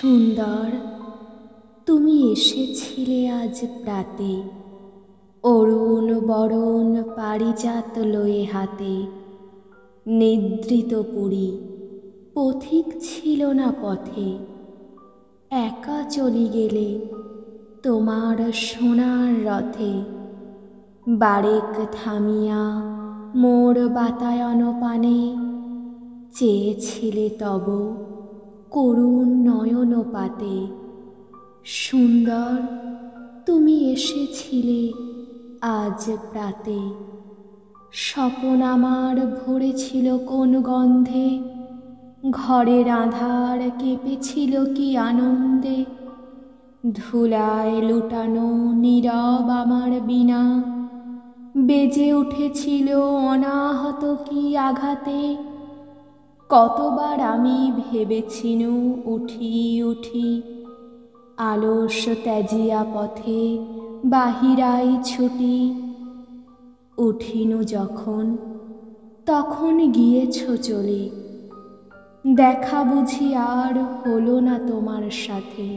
সুন্দর, তুমি এসেছিলে আজ প্রাতে, অরুণ বরণ পারিজাত লয়ে হাতে। নিদ্রিত পুরী পথিক ছিল না পথে, একা চলি গেলে তোমার সোনার রথে। বারেক থামিয়া মোর বাতায়ন পানে, চেয়েছিলে তব করুণ নয়ন পাতে। সুন্দর, তুমি এসেছিলে আজ প্রাতে। স্বপন আমার ভরেছিল কোন গন্ধে, ঘরের আঁধার কেঁপেছিল কি আনন্দে। ধুলায় লুটানো নীরব আমার বীণা, বেজে উঠেছিল অনাহত কি আঘাতে। কতবার আমি ভেবেছিনু উঠি উঠি, আলস ত্যাজিয়া পথে বাহিরাই ছুটি। উঠিনু যখন তখন গিয়েছ চলে, দেখা বুঝি আর হলো না তোমার সাথে।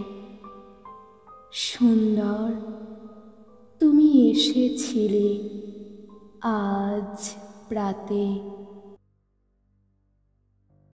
সুন্দর, তুমি এসেছিলে আজ প্রাতে।